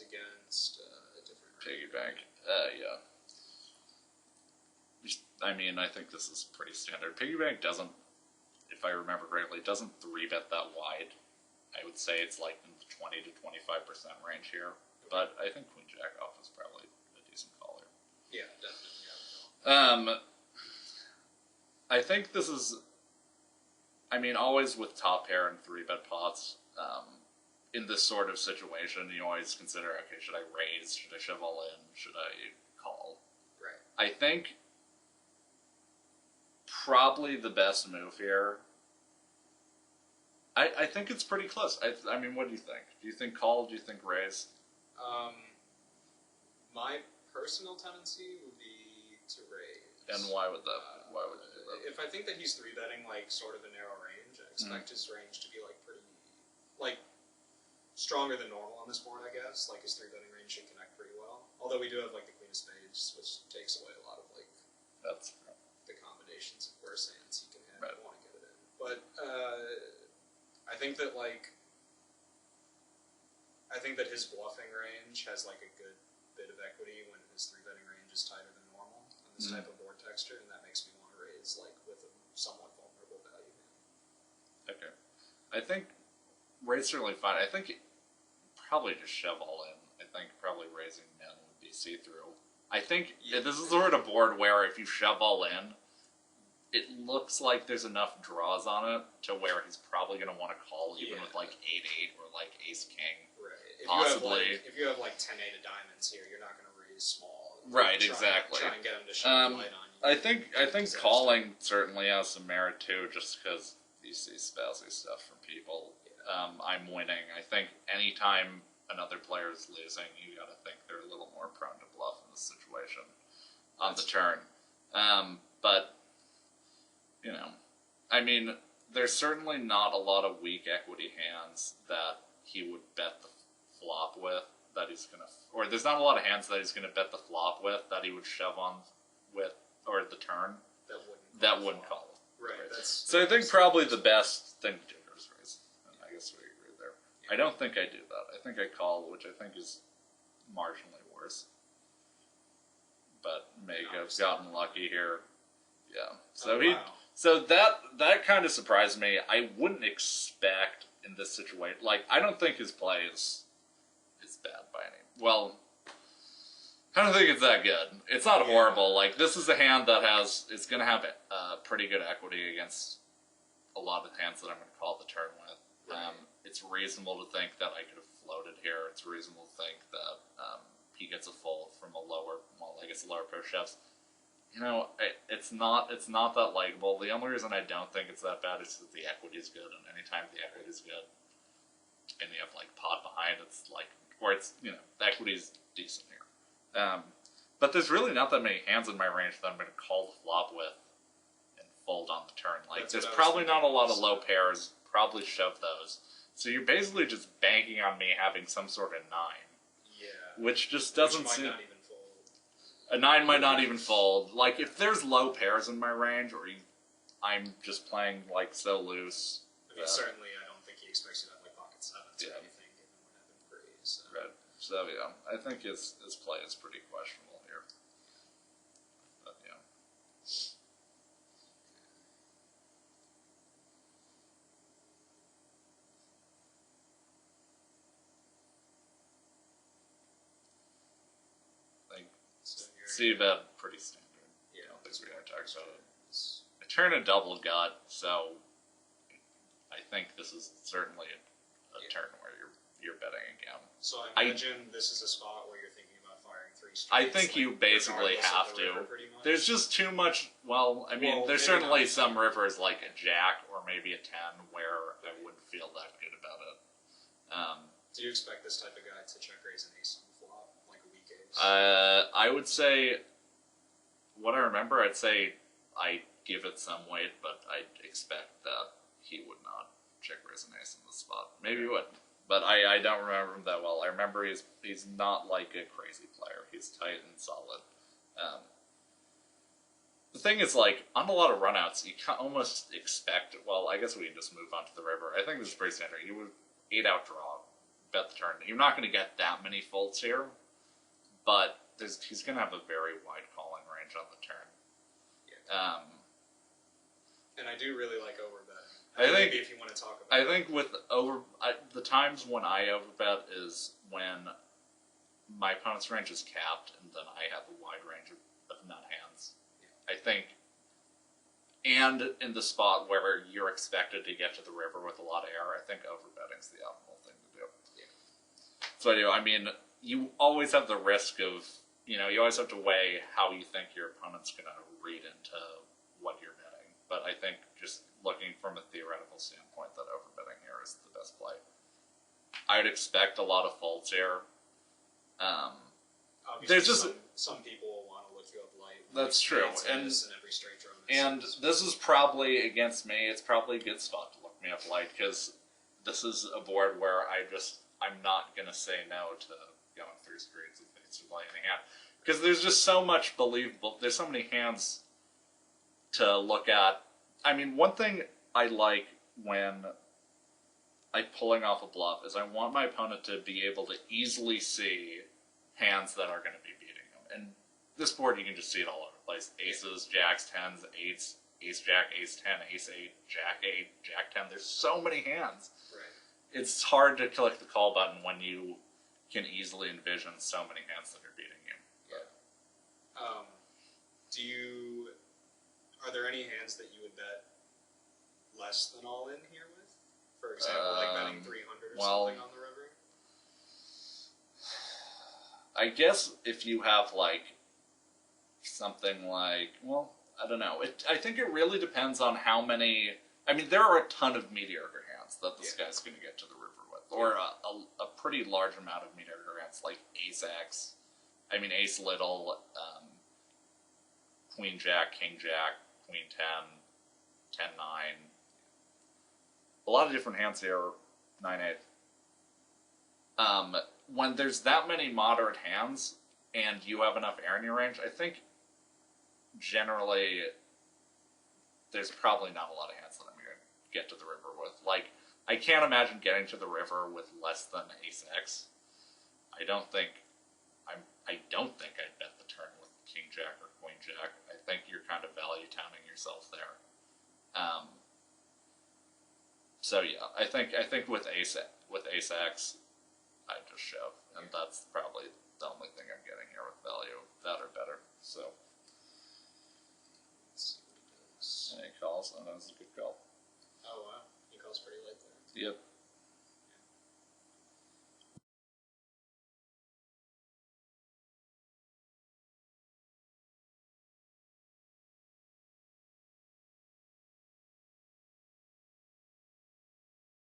against a different Piggy bank. Yeah. I mean, I think this is pretty standard. Piggy bank doesn't, if I remember correctly, doesn't 3-bet that wide. I would say it's like in the 20 to 25% range here. But I think Queen Jack off is probably a decent call here. Yeah, definitely. I think this is, I mean, always with top pair and 3-bet pots, in this sort of situation, you always consider, okay, should I raise? Should I shove all in? Should I call? Right. I think probably the best move here, I think it's pretty close. I mean, what do you think? Do you think call? Do you think raise? My personal tendency would be to raise. And why would that? Why would you do that? If I think that he's 3-betting like sort of a narrow range, I expect his range to be like pretty, like stronger than normal on this board. I guess like his 3-betting range should connect pretty well. Although we do have like the Queen of Spades, which takes away a lot of like the combinations of worse hands he can have. Right. I want to get it in, but I think that like. I think that his bluffing range has like a good bit of equity when his 3-betting range is tighter than normal on this type of board texture, and that makes me want to raise like with a somewhat vulnerable value hand. Okay. I think raise certainly fine. I think probably just shove all in. I think probably raising men would be see-through. I think this is sort of board where if you shove all in, it looks like there's enough draws on it to where he's probably going to want to call even with like 8-8 or like Ace-King. Possibly. If you have like 10-8 of diamonds here, you're not going to raise small. Right, exactly. Try and get him to shine light on you. I think calling certainly has some merit too, just because you see spazzy stuff from people. I'm winning. I think anytime another player is losing, you got to think they're a little more prone to bluff in this situation on the turn. But you know, I mean, there's certainly not a lot of weak equity hands that he would bet the flop with that he's gonna, or there's not a lot of hands that he's gonna bet the flop with that he would shove on with, or the turn that wouldn't call. Right. So I think probably the best thing to do is raise. I guess we agree there. Yeah. I don't think I do that. I think I call, which I think is marginally worse. But may have gotten lucky here. Yeah. So So that kind of surprised me. I wouldn't expect in this situation. Like, I don't think his play is bad by any. Well, I don't think it's that good. It's not horrible. Like, this is a hand that is going to have pretty good equity against a lot of hands that I'm going to call the turn with. Right. It's reasonable to think that I could have floated here. It's reasonable to think that he gets a fold from a lower, well, I guess lower pair shoves. You know, it's not that likable. The only reason I don't think it's that bad is because the equity is good, and anytime the equity is good, and you have like pot behind, it's like, or it's, you know, the equity is decent here. But there's really not that many hands in my range that I'm going to call the flop with and fold on the turn. Like, there's probably not a lot of low pairs. Probably shove those. So you're basically just banking on me having some sort of 9. Yeah. Which just doesn't seem. Not even fold. A 9 might not even fold. Like, if there's low pairs in my range, or I'm just playing, like, so loose. I mean, certainly I don't think he expects you to have, like, pocket 7s or anything, given what happened pre. So. Right. So, yeah, I think his play is pretty questionable here. But, yeah. C-bet, pretty standard. Yeah, I don't think we're going to talk about it. I turn a double gut, so I think this is certainly a turn where you're betting again. So I imagine this is a spot where you're thinking about firing 3 straights. I think you basically have to. There's just too much. Well, I mean, there's certainly some rivers like a jack or maybe a 10 where I wouldn't feel that good about it. Do you expect this type of guy to check raise an ace on the flop, like a weak ace? I would say, what I remember, I'd say I give it some weight, but I'd expect that he would not check raise an ace in this spot. Maybe he would. But I don't remember him that well. I remember he's not like a crazy player. He's tight and solid. The thing is, like, on a lot of runouts, you can almost expect, well, I guess we can just move on to the river. I think this is pretty standard. He would 8-out draw bet the turn. You're not going to get that many folds here, but he's going to have a very wide calling range on the turn. Yeah. And I do really like overbetting. I think maybe if you want to talk about I think with the times when I overbet is when my opponent's range is capped, and then I have a wide range of nut hands. Yeah. I think, and in the spot where you're expected to get to the river with a lot of air, I think overbetting's the optimal thing to do. Yeah. So I mean, you always have the risk of, you always have to weigh how you think your opponent's going to read into what you're betting. But I think just looking from a theoretical standpoint, that overbetting here is the best play. I would expect a lot of folds here. There's just some people will want to look you up light. That's true, and every straight draw and this is probably against me. It's probably a good spot to look me up light, because this is a board where I'm not gonna say no to going through streets and things to playing a hand, because there's just so much believable. There's so many hands to look at. I mean, one thing I like when I'm pulling off a bluff is I want my opponent to be able to easily see hands that are going to be beating them. And this board, you can just see it all over the place. Aces, jacks, tens, eights, ace jack, ace 10, ace 8, jack 8, jack 10. There's so many hands. Right. It's hard to click the call button when you can easily envision so many hands that are beating you. Yeah. Are there any hands that you would bet less than all in here with? For example, like betting 300 or something on the river? I guess if you have something like, well, I don't know. I think it really depends on how many. I mean, there are a ton of mediocre hands that this guy's going to get to the river with, or a pretty large amount of mediocre hands like ace x. I mean, ace little, queen jack, king jack, queen 10, 10 9. A lot of different hands here, 9 8. When there's that many moderate hands and you have enough air in your range, I think generally there's probably not a lot of hands that I'm going to get to the river with. I can't imagine getting to the river with less than ace x. I don't think I'd bet the turn with king jack or queen jack. I think you're kind of value timing yourself there. So yeah, I think with ace x, I just shove, and that's probably the only thing I'm getting here with value, that or better. So, let's see what he does. And he calls, and that was a good call. Oh wow, he calls pretty late there. Yep.